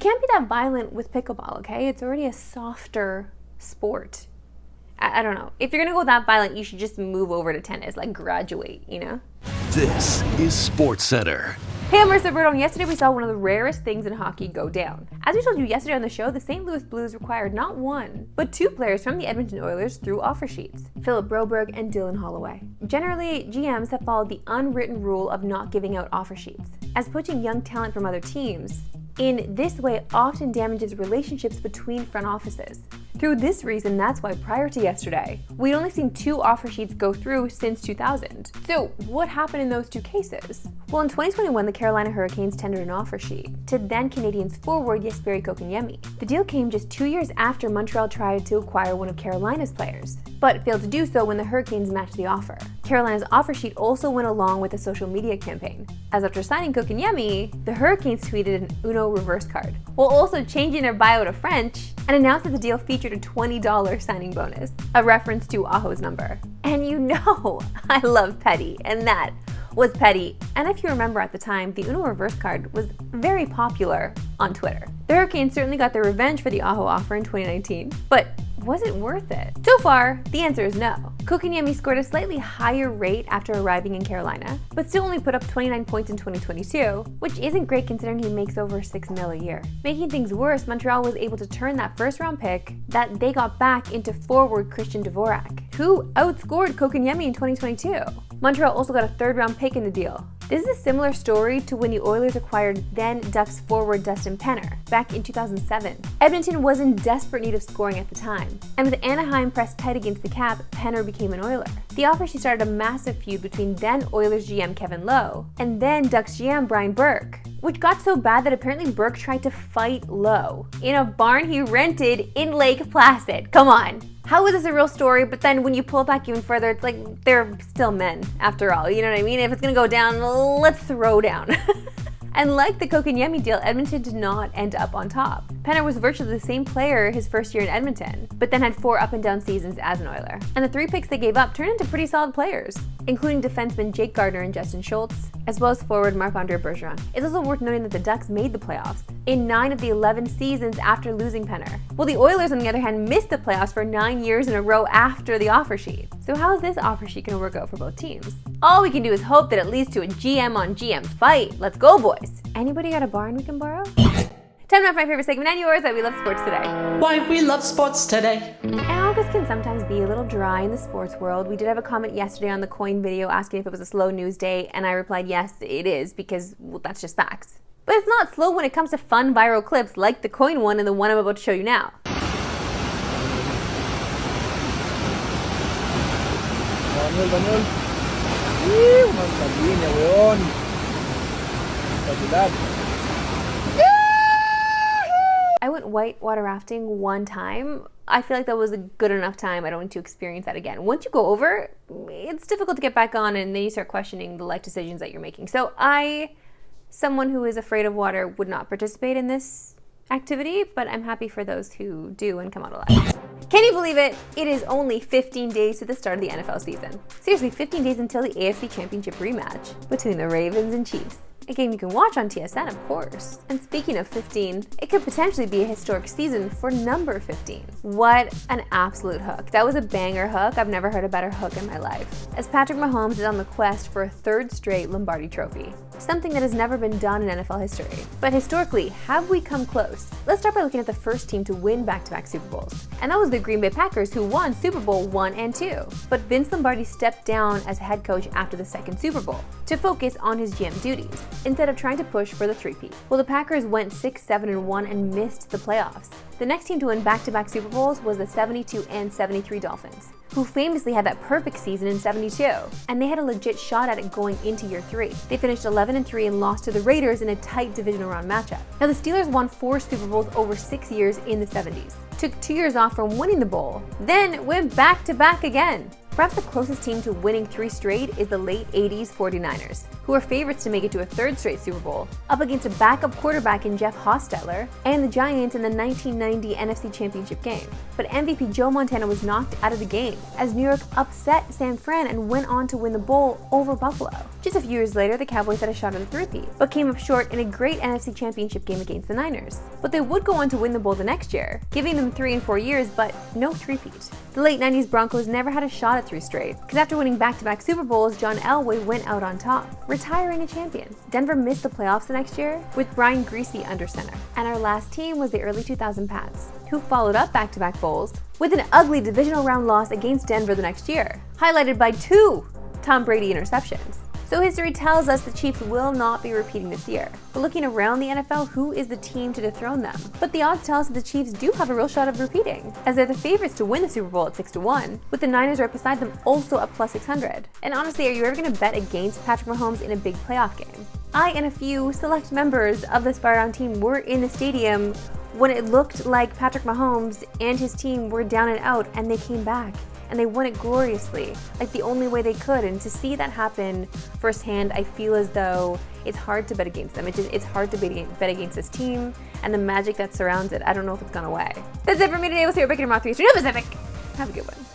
can't be that violent with pickleball, okay? It's already a softer sport. I don't know. If you're gonna go that violent, you should just move over to tennis, like graduate, you know? This is Sportscentre. Hey, I'm Marissa Verdon. Yesterday we saw one of the rarest things in hockey go down. As we told you yesterday on the show, the St. Louis Blues required not one, but two players from the Edmonton Oilers through offer sheets, Philip Broberg and Dylan Holloway. Generally, GMs have followed the unwritten rule of not giving out offer sheets, as poaching young talent from other teams in this way often damages relationships between front offices. Through this reason, that's why prior to yesterday, we'd only seen two offer sheets go through since 2000. So what happened in those two cases? Well, in 2021, the Carolina Hurricanes tendered an offer sheet to then Canadiens forward Jesperi Kotkaniemi. The deal came just 2 years after Montreal tried to acquire one of Carolina's players, but failed to do so when the Hurricanes matched the offer. Carolina's offer sheet also went along with a social media campaign, as after signing Kotkaniemi, the Hurricanes tweeted an Uno reverse card, while also changing their bio to French and announced that the deal featured a $20 signing bonus, a reference to Aho's number. And you know, I love petty, and that was petty. And if you remember at the time, the Uno reverse card was very popular on Twitter. The Hurricanes certainly got their revenge for the Aho offer in 2019, but was it worth it? So far, the answer is no. Kotkaniemi scored a slightly higher rate after arriving in Carolina, but still only put up 29 points in 2022, which isn't great considering he makes over $6 million a year. Making things worse, Montreal was able to turn that first-round pick that they got back into forward Christian Dvorak, who outscored Kotkaniemi in 2022. Montreal also got a third-round pick in the deal. This is a similar story to when the Oilers acquired then Ducks forward Dustin Penner back in 2007. Edmonton was in desperate need of scoring at the time, and with Anaheim pressed tight against the cap, Penner became an Oiler. The offer sheet started a massive feud between then Oilers GM Kevin Lowe and then Ducks GM Brian Burke, which got so bad that apparently Burke tried to fight Lowe in a barn he rented in Lake Placid. Come on. How is this a real story? But then when you pull it back even further, it's like they're still men after all. You know what I mean? If it's gonna go down, let's throw down. And like the Kotkaniemi deal, Edmonton did not end up on top. Penner was virtually the same player his first year in Edmonton, but then had 4 up and down seasons as an Oiler. And the 3 picks they gave up turned into pretty solid players, including defenseman Jake Gardner and Justin Schultz, as well as forward Marc-Andre Bergeron. It's also worth noting that the Ducks made the playoffs in 9 of the 11 seasons after losing Penner, while the Oilers, on the other hand, missed the playoffs for 9 years in a row after the offer sheet. So how is this offer sheet going to work out for both teams? All we can do is hope that it leads to a GM on GM fight. Let's go, boys. Anybody got a barn we can borrow? Time now for my favorite segment and yours, Why We Love Sports Today. Why we love sports today. And August can sometimes be a little dry in the sports world. We did have a comment yesterday on the coin video asking if it was a slow news day, and I replied yes, it is, because well, that's just facts. But it's not slow when it comes to fun viral clips like the coin one and the one I'm about to show you now. I went whitewater rafting one time. I feel like that was a good enough time. I don't want to experience that again. Once you go over, it's difficult to get back on, and then you start questioning the life decisions that you're making. So someone who is afraid of water, would not participate in this activity, but I'm happy for those who do and come out alive. Can you believe it? It is only 15 days to the start of the NFL season. Seriously, 15 days until the AFC Championship rematch between the Ravens and Chiefs. A game you can watch on TSN, of course. And speaking of 15, it could potentially be a historic season for number 15. What an absolute hook. That was a banger hook. I've never heard a better hook in my life. As Patrick Mahomes is on the quest for a 3rd straight Lombardi trophy. Something that has never been done in NFL history. But historically, have we come close? Let's start by looking at the first team to win back-to-back Super Bowls. And that was the Green Bay Packers, who won Super Bowl 1 and 2. But Vince Lombardi stepped down as head coach after the 2nd Super Bowl to focus on his GM duties, instead of trying to push for the three-peat. Well, the Packers went 6-7-1 and missed the playoffs. The next team to win back-to-back Super Bowls was the 72 and 73 Dolphins, who famously had that perfect season in 72, and they had a legit shot at it going into year 3. They finished 11-3 and lost to the Raiders in a tight divisional round matchup. Now, the Steelers won 4 Super Bowls over 6 years in the 70s, took 2 years off from winning the bowl, then went back-to-back again. Perhaps the closest team to winning 3 straight is the late 80s 49ers, who were favorites to make it to a 3rd straight Super Bowl, up against a backup quarterback in Jeff Hostetler, and the Giants in the 1990 NFC Championship game. But MVP Joe Montana was knocked out of the game, as New York upset San Fran and went on to win the bowl over Buffalo. Just a few years later, the Cowboys had a shot at a three-peat, but came up short in a great NFC Championship game against the Niners. But they would go on to win the bowl the next year, giving them 3 and 4 years, but no three-peat. The late 90s Broncos never had a shot at 3 straight, because after winning back-to-back Super Bowls, John Elway went out on top, retiring a champion. Denver missed the playoffs the next year, with Brian Griese under center. And our last team was the early 2000 Pats, who followed up back-to-back bowls with an ugly divisional round loss against Denver the next year, highlighted by 2 Tom Brady interceptions. So history tells us the Chiefs will not be repeating this year. But looking around the NFL, who is the team to dethrone them? But the odds tell us that the Chiefs do have a real shot of repeating, as they're the favorites to win the Super Bowl at 6-1, with the Niners right beside them also at plus 600. And honestly, are you ever going to bet against Patrick Mahomes in a big playoff game? I and a few select members of the Spider-On team were in the stadium when it looked like Patrick Mahomes and his team were down and out, and they came back. And they won it gloriously, like the only way they could. And to see that happen firsthand, I feel as though it's hard to bet against them. It's hard to bet against this team and the magic that surrounds it. I don't know if it's gone away. That's it for me today. We'll see you back in tomorrow 3 Pacific. Have a good one.